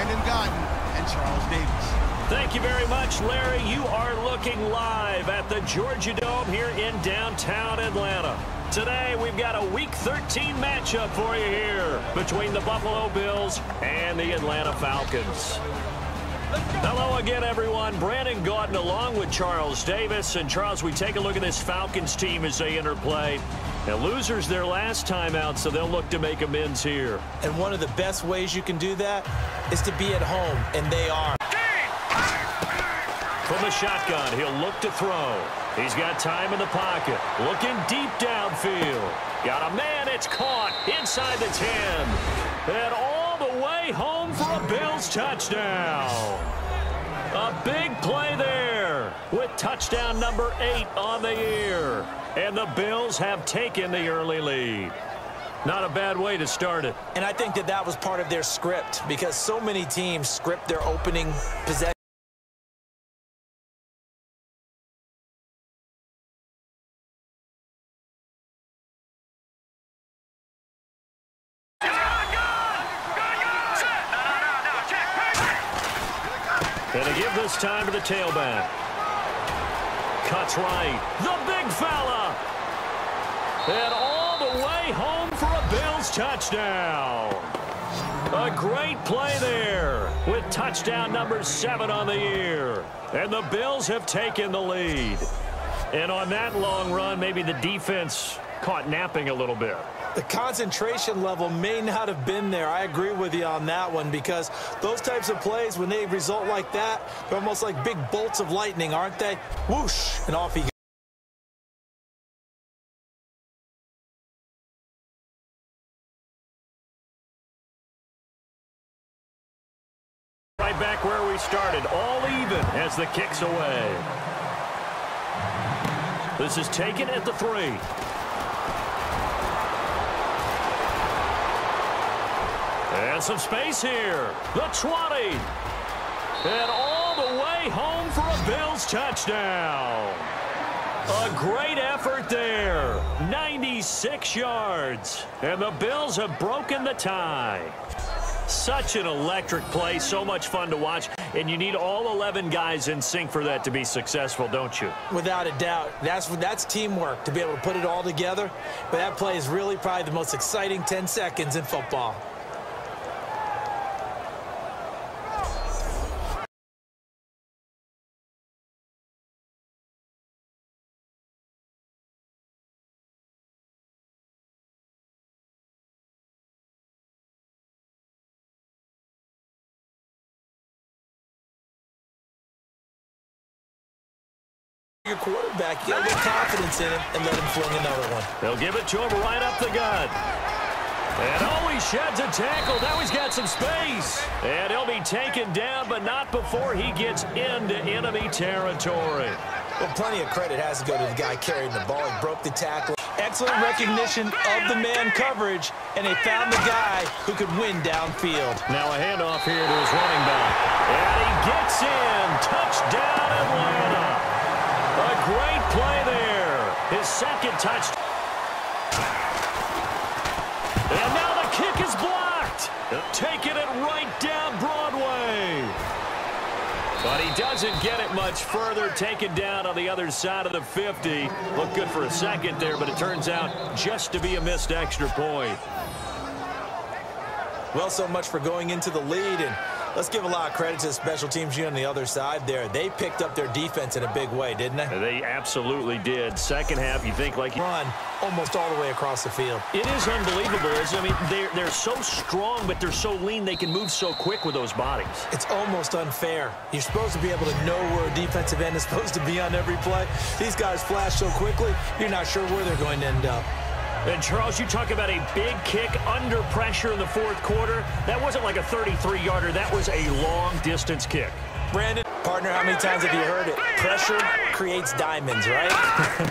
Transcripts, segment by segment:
Brandon Gaudin and Charles Davis. Thank you very much, Larry. You are looking live at the Georgia Dome here in downtown Atlanta. Today, we've got a Week 13 matchup for you here between the Buffalo Bills and the Atlanta Falcons. Hello again, everyone. Brandon Gaudin along with Charles Davis. And, Charles, we take a look at this Falcons team as they enter play. Now, losers their last time out, so they'll look to make amends here. And one of the best ways you can do that is to be at home, and they are. From the shotgun, he'll look to throw. He's got time in the pocket. Looking deep downfield. Got a man. It's caught inside the 10. And all the way home for a Bills touchdown. A big play there with touchdown number 8 on the year. And the Bills have taken the early lead. Not a bad way to start it. And I think that was part of their script because so many teams script their opening possession. And to give this time to the tailback. Cuts right. The big fella. And all the way home for a Bills touchdown. A great play there with touchdown number 7 on the year. And the Bills have taken the lead. And on that long run, maybe the defense caught napping a little bit. The concentration level may not have been there. I agree with you on that one because those types of plays, when they result like that, they're almost like big bolts of lightning, aren't they? Whoosh, and off he goes. Right back where we started, all even as the kick's away. This is taken at the 3. And some space here. The 20. And all the way home for a Bills touchdown. A great effort there. 96 yards. And the Bills have broken the tie. Such an electric play. So much fun to watch. And you need all 11 guys in sync for that to be successful, don't you? Without a doubt. That's teamwork to be able to put it all together. But that play is really probably the most exciting 10 seconds in football. Your quarterback, you got a little confidence in him and let him fling another one. They'll give it to him right up the gut. And oh, he sheds a tackle. Now he's got some space. And he'll be taken down, but not before he gets into enemy territory. Well, plenty of credit has to go to the guy carrying the ball. He broke the tackle. Excellent recognition of the man coverage, and they found the guy who could win downfield. Now a handoff here to his running back. And he gets in. Touchdown, Atlanta. A great play there. His second touchdown. And now the kick is blocked. Taking it right down Broadway. But he doesn't get it much further. Taken down on the other side of the 50. Looked good for a second there, but it turns out just to be a missed extra point. Well, so much for going into the lead, and let's give a lot of credit to the special teams unit on the other side there. They picked up their defense in a big way, didn't they? They absolutely did. Second half, you think like... Run almost all the way across the field. It is unbelievable, isn't it? I mean, they're so strong, but they're so lean. They can move so quick with those bodies. It's almost unfair. You're supposed to be able to know where a defensive end is supposed to be on every play. These guys flash so quickly, you're not sure where they're going to end up. And, Charles, you talk about a big kick under pressure in the fourth quarter. That wasn't like a 33-yarder. That was a long-distance kick. Brandon, partner, how many times have you heard it? Pressure creates diamonds, right?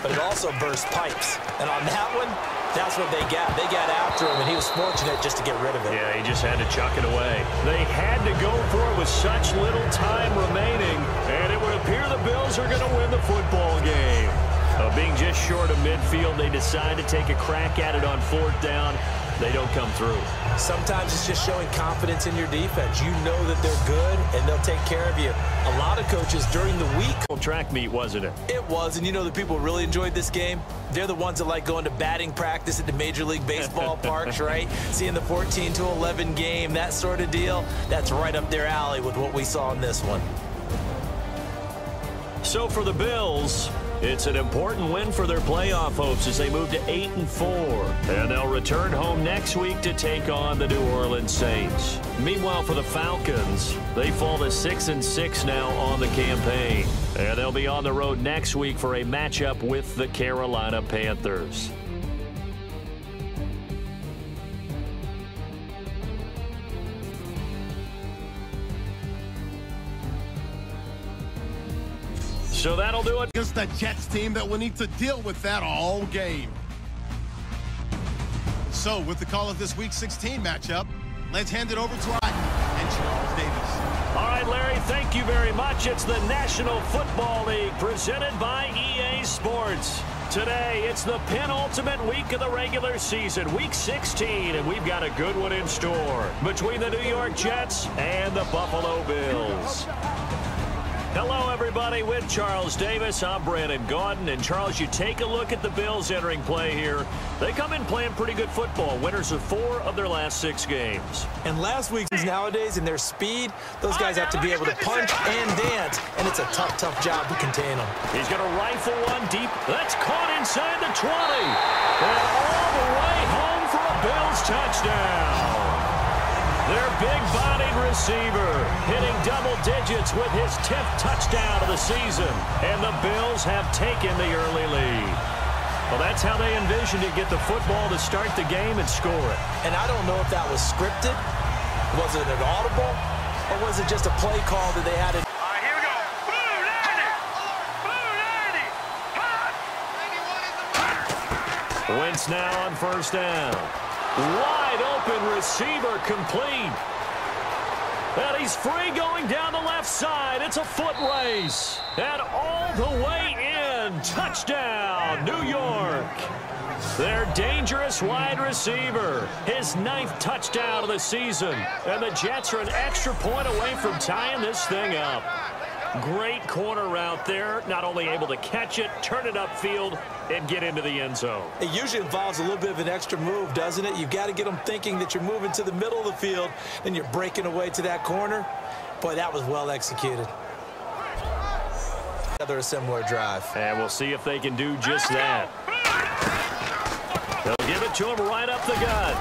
But it also bursts pipes. And on that one, that's what they got. They got after him, and he was fortunate just to get rid of it. Yeah, he just had to chuck it away. They had to go for it with such little time remaining, and it would appear the Bills are going to win the football game. Being just short of midfield, they decide to take a crack at it on 4th down. they don't come through. Sometimes it's just showing confidence in your defense. You know that they're good, and they'll take care of you. A lot of coaches during the week. Track meet, wasn't it? It was, and you know the people who really enjoyed this game? They're the ones that like going to batting practice at the Major League Baseball parks, right? Seeing the 14-11 game, that sort of deal. That's right up their alley with what we saw in this one. So for the Bills, it's an important win for their playoff hopes as they move to 8-4. And they'll return home next week to take on the New Orleans Saints. Meanwhile, for the Falcons, they fall to 6-6 now on the campaign. And they'll be on the road next week for a matchup with the Carolina Panthers. So that'll do it. Against the Jets team that will need to deal with that all game. So with the call of this Week 16 matchup, let's hand it over to our and Charles Davis. All right, Larry, thank you very much. It's the National Football League presented by EA Sports. Today, it's the penultimate week of the regular season, Week 16, and we've got a good one in store between the New York Jets and the Buffalo Bills. Hello, everybody. With Charles Davis, I'm Brandon Gaudin. And, Charles, you take a look at the Bills entering play here. They come in playing pretty good football. Winners of 4 of their last 6 games. And last week's nowadays, in their speed, those guys have to be able to punch and dance, and it's a tough, tough job to contain them. He's going to rifle one deep. That's caught inside the 20. And all the way home for a Bills touchdown. Their big-bodied receiver hitting double digits with his 10th touchdown of the season. And the Bills have taken the early lead. Well, that's how they envisioned to get the football to start the game and score it. And I don't know if that was scripted. Was it an audible? Or was it just a play call that they had in? All right, here we go. Blue 90. Blue 90. Wentz now on first down. Wide open receiver complete. And he's free going down the left side. It's a foot race. And all the way in. Touchdown, New York. Their dangerous wide receiver. His 9th touchdown of the season. And the Jets are an extra point away from tying this thing up. Great corner route there. Not only able to catch it, turn it upfield, and get into the end zone. It usually involves a little bit of an extra move, doesn't it? You've got to get them thinking that you're moving to the middle of the field and you're breaking away to that corner. Boy, that was well executed. Another similar drive. And we'll see if they can do just that. They'll give it to him right up the gut.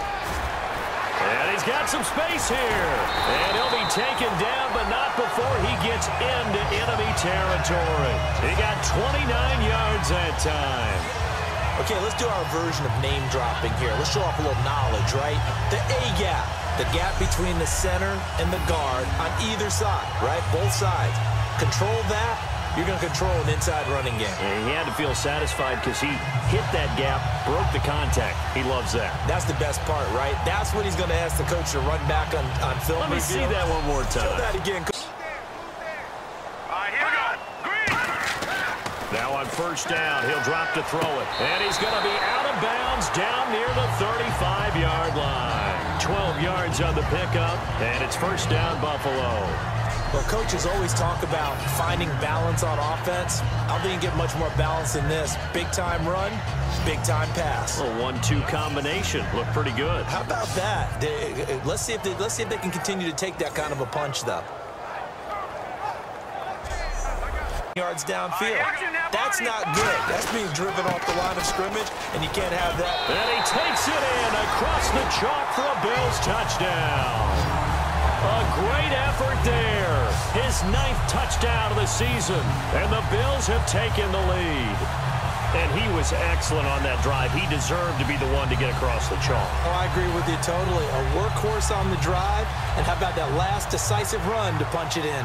And he's got some space here. And he'll be taken down, but not before he gets into enemy territory. He got 29 yards that time. Okay, let's do our version of name dropping here. Let's show off a little knowledge, right? The A-gap, the gap between the center and the guard on either side, right? Both sides. Control that. You're going to control an inside running game. And he had to feel satisfied because he hit that gap, broke the contact. He loves that. That's the best part, right? That's what he's going to ask the coach to run back on film. Let me see that one more time. Show that again. All right, here we go. Green. Now on first down, he'll drop to throw it. And he's going to be out of bounds down near the 35-yard line. 12 yards on the pickup, and it's first down, Buffalo. Well, coaches always talk about finding balance on offense. I don't think you can get much more balance than this. Big-time run, big-time pass. A 1-2 combination. Looked pretty good. How about that? Let's see if they can continue to take that kind of a punch, though. Yards downfield. That's not good. That's being driven off the line of scrimmage, and you can't have that. And he takes it in across the chalk for a Bills touchdown. A great effort there. His 9th touchdown of the season. And the Bills have taken the lead. And he was excellent on that drive. He deserved to be the one to get across the chalk. Oh, I agree with you totally. A workhorse on the drive. And how about that last decisive run to punch it in?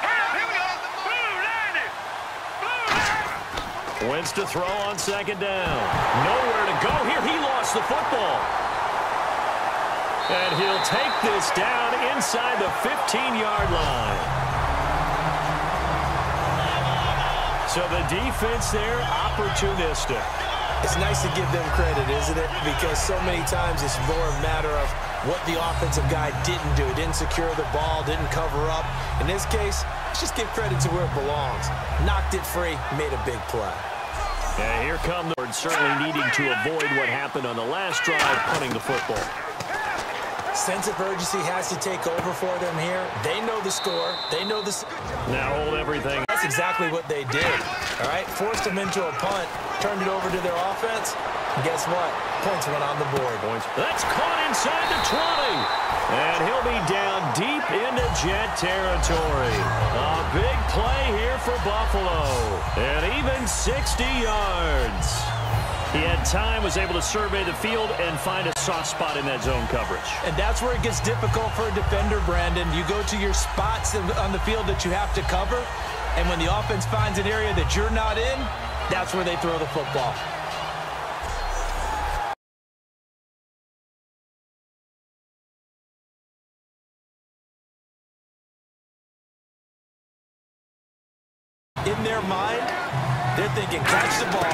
Here we go. Blue 90. Blue 90. Wentz to throw on second down. Nowhere to go here. He lost the football. And he'll take this down inside the 15-yard line. So the defense there, opportunistic. It's nice to give them credit, isn't it? Because so many times it's more a matter of what the offensive guy didn't do. Didn't secure the ball, didn't cover up. In this case, let's just give credit to where it belongs. Knocked it free, made a big play. And here come the certainly needing to avoid what happened on the last drive, punting the football. Sense of urgency has to take over for them here. They know the score. They know the... Now hold everything. That's exactly what they did. All right, forced them into a punt, turned it over to their offense, and guess what? Points went on the board. Points. That's caught inside the 20. And he'll be down deep into Jet territory. A big play here for Buffalo. And even 60 yards. He had time, was able to survey the field and find a soft spot in that zone coverage. And that's where it gets difficult for a defender, Brandon. You go to your spots on the field that you have to cover, and when the offense finds an area that you're not in, that's where they throw the football. In their mind, they're thinking catch the ball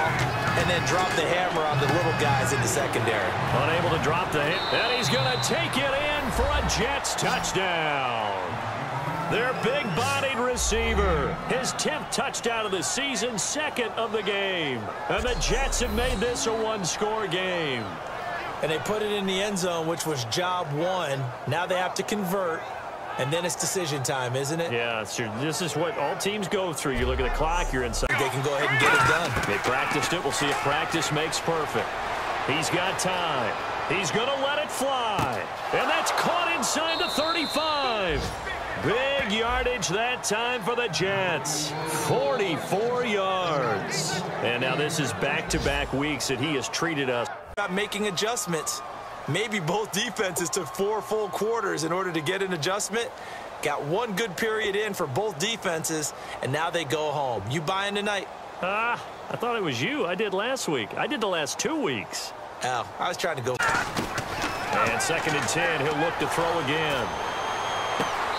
and then drop the hammer on the little guys in the secondary. Unable to drop the hit, and he's going to take it in for a Jets touchdown. Their big-bodied receiver, his 10th touchdown of the season, second of the game. And the Jets have made this a one-score game. And they put it in the end zone, which was job one. Now they have to convert. And then it's decision time, isn't it? Yeah, this is what all teams go through. You look at the clock, you're inside. They can go ahead and get it done. They practiced it. We'll see if practice makes perfect. He's got time. He's going to let it fly. And that's caught inside the 35. Big yardage that time for the Jets. 44 yards. And now this is back-to-back weeks that he has treated us. About making adjustments. Maybe both defenses took 4 full quarters in order to get an adjustment. Got one good period in for both defenses, and now they go home. You buying tonight? I thought it was you. I did last week. I did the last 2 weeks. Oh, I was trying to go. And 2nd and 10, he'll look to throw again.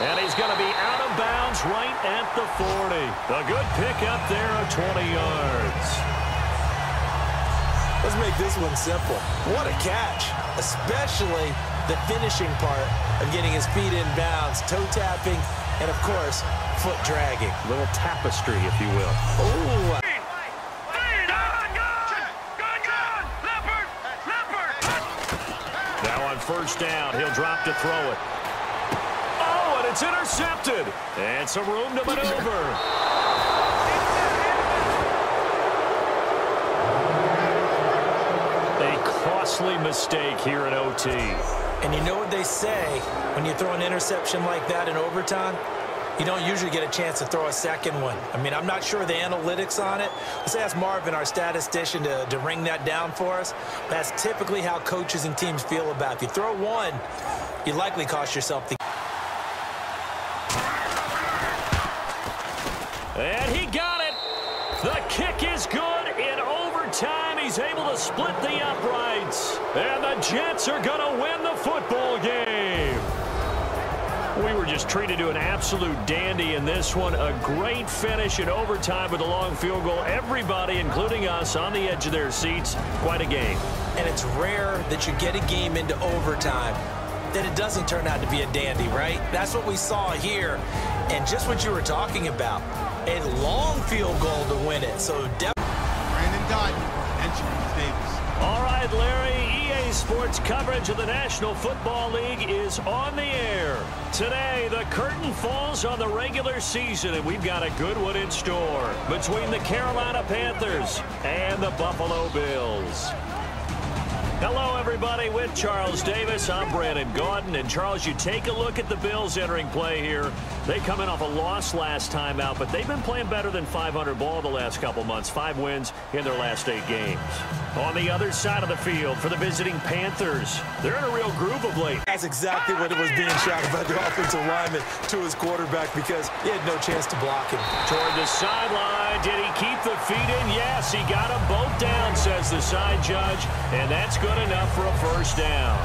And he's going to be out of bounds right at the 40. A good pickup there of 20 yards. Let's make this one simple. What a catch, especially the finishing part of getting his feet in bounds, toe tapping, and, of course, foot dragging. A little tapestry, if you will. Ooh. Now on 1st down, he'll drop to throw it. Oh, and it's intercepted. And some room to maneuver. Costly mistake here in OT. And you know what they say, when you throw an interception like that in overtime, you don't usually get a chance to throw a second one. I mean, I'm not sure of the analytics on it. Let's ask Marvin, our statistician, to ring that down for us. That's typically how coaches and teams feel about it. If you throw one, you likely cost yourself the... And he got it. The kick is good in overtime. He's able to split the uprights. And the Jets are going to win the football game. We were just treated to an absolute dandy in this one. A great finish in overtime with a long field goal. Everybody, including us, on the edge of their seats. Quite a game. And it's rare that you get a game into overtime that it doesn't turn out to be a dandy, right? That's what we saw here. And just what you were talking about, a long field goal to win it. So Brandon Guyton and Charles Davis. All right, Larry, EA Sports coverage of the National Football League is on the air. Today, the curtain falls on the regular season, and we've got a good one in store between the Carolina Panthers and the Buffalo Bills. Hello, everybody, with Charles Davis. I'm Brandon Gaudin. And, Charles, you take a look at the Bills entering play here. They come in off a loss last time out, but they've been playing better than 500 ball the last couple months. 5 wins in their last 8 games. On the other side of the field for the visiting Panthers, they're in a real groove of late. That's exactly what it was being shouted by the offensive lineman to his quarterback because he had no chance to block him. Toward the sideline, did he keep the feet in? Yes, he got them both down, says the side judge, and that's good enough for a 1st down.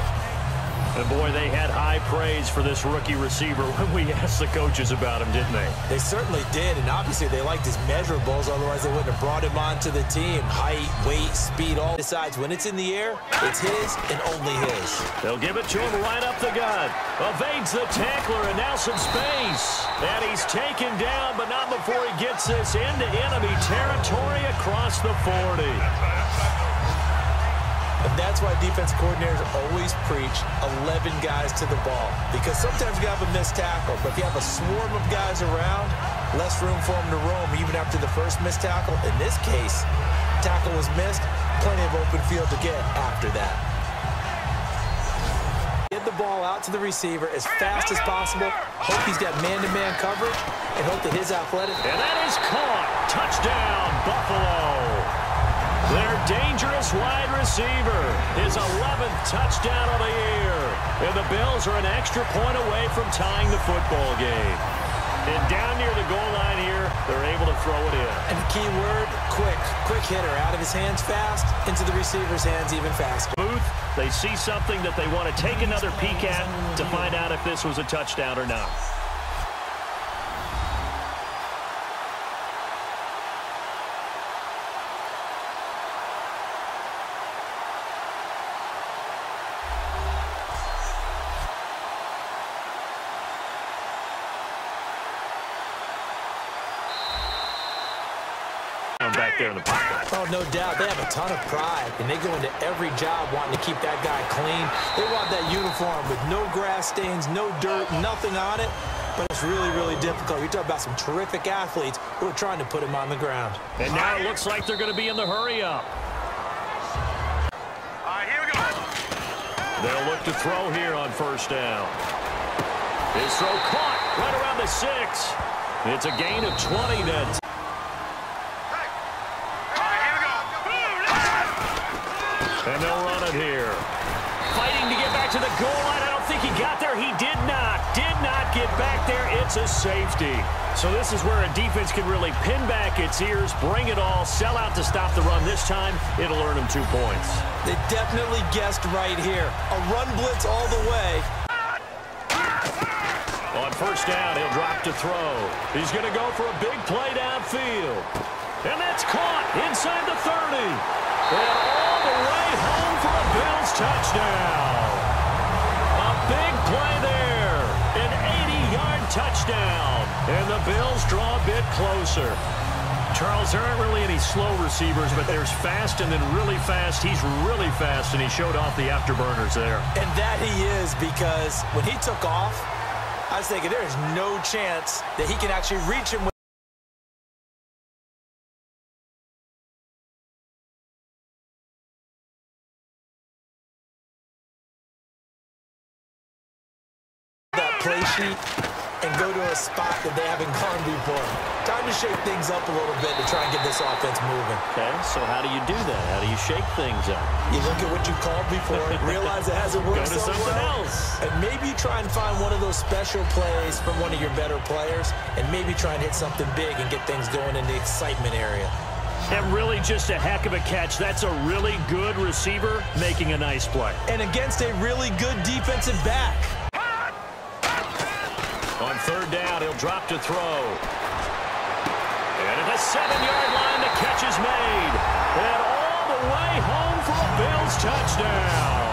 And boy, they had high praise for this rookie receiver when we asked the coaches about him, didn't they? They certainly did, and obviously they liked his measurables, otherwise they wouldn't have brought him onto the team. Height, weight, speed, all. Besides, when it's in the air, it's his and only his. They'll give it to him right up the gut. Evades the tackler, and now some space. And he's taken down, but not before he gets this into enemy territory across the 40. And that's why defense coordinators always preach 11 guys to the ball. Because sometimes you have a missed tackle, but if you have a swarm of guys around, less room for them to roam even after the first missed tackle. In this case, tackle was missed, plenty of open field to get after that. Get the ball out to the receiver as fast as possible. Hope he's got man-to-man coverage and hope that his athletic... And that is caught. Touchdown, Buffalo. Their dangerous wide receiver, his 11th touchdown of the year. And the Bills are an extra point away from tying the football game. And down near the goal line here, they're able to throw it in. And the key word, quick. Quick hitter. Out of his hands fast, into the receiver's hands even faster. Booth, they see something that they want to take another peek at to find out if this was a touchdown or not. Back there in the pocket. Oh, no doubt. They have a ton of pride, and they go into every job wanting to keep that guy clean. They want that uniform with no grass stains, no dirt, nothing on it. But it's really, really difficult. You're talking about some terrific athletes who are trying to put him on the ground. And now it looks like they're going to be in the hurry-up. Here we go. They'll look to throw here on first down. His throw caught right around the 6. It's a gain of 20 then. And they'll run it here. Fighting to get back to the goal line. I don't think he got there. He did not. Did not get back there. It's a safety. So this is where a defense can really pin back its ears, bring it all, sell out to stop the run. This time, it'll earn them 2 points. They definitely guessed right here. A run blitz all the way. On first down, he'll drop to throw. He's going to go for a big play downfield. And that's caught inside the 30. And all the way home for a Bills touchdown. A big play there. An 80-yard touchdown. And the Bills draw a bit closer. Charles, there aren't really any slow receivers, but there's fast and then really fast. He's really fast, and he showed off the afterburners there. And that he is, because when he took off, I was thinking there's no chance that he can actually reach him with that play sheet and go to a spot that they haven't gone before. Time to shake things up a little bit to try and get this offense moving. Okay, so how do you do that? How do you shake things up? You look at what you called before, realize it hasn't worked Go to so something well, else. and maybe try and find one of those special plays from one of your better players, and maybe try and hit something big and get things going in the excitement area. And really just a heck of a catch. That's a really good receiver making a nice play. And against a really good defensive back. On third down, he'll drop to throw. And at the 7-yard line, the catch is made. And all the way home for a Bills touchdown.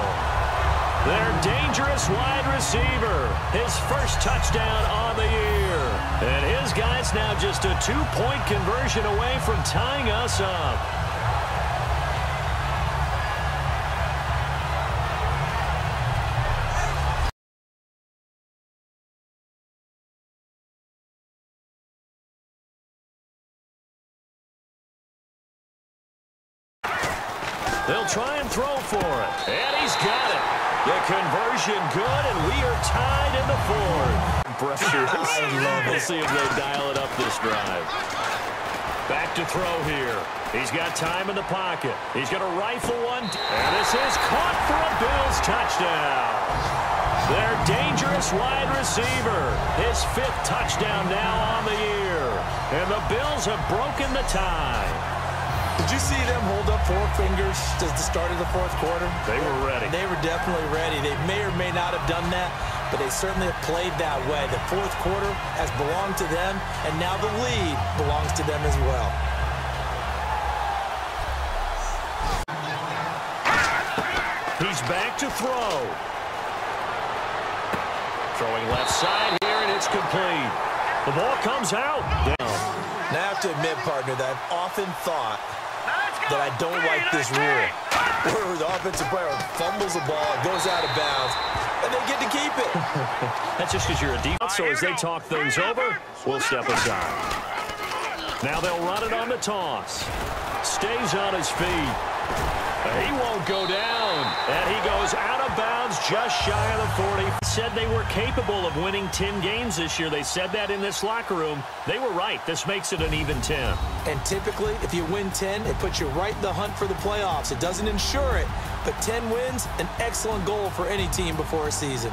Their dangerous wide receiver, his first touchdown on the year. And his guy's now just a 2-point conversion away from tying us up. They'll try and throw for it. And he's got it. The conversion good, and we are tied in the fourth. Pressure. I love it. We'll see if they dial it up this drive. Back to throw here. He's got time in the pocket. He's going to rifle one. And this is caught for a Bills touchdown. Their dangerous wide receiver. His 5th touchdown now on the year. And the Bills have broken the tie. Did you see them hold up 4 fingers at the start of the fourth quarter? They were ready. They were definitely ready. They may or may not have done that, but they certainly have played that way. The fourth quarter has belonged to them, and now the lead belongs to them as well. He's back to throw. Throwing left side here, and it's complete. The ball comes out. Down. Now, I have to admit, partner, that I've often thought that I don't like this rule, where the offensive player fumbles the ball, it goes out of bounds, and they get to keep it. That's just because you're a defense. So as they talk things over, we'll step aside. Now they'll run it on the toss. Stays on his feet. He won't go down. And he goes out of bounds just shy of the 40. Said they were capable of winning 10 games this year. They said that in this locker room. They were right. This makes it an even 10. And typically, if you win 10, it puts you right in the hunt for the playoffs. It doesn't ensure it, but 10 wins, an excellent goal for any team before a season.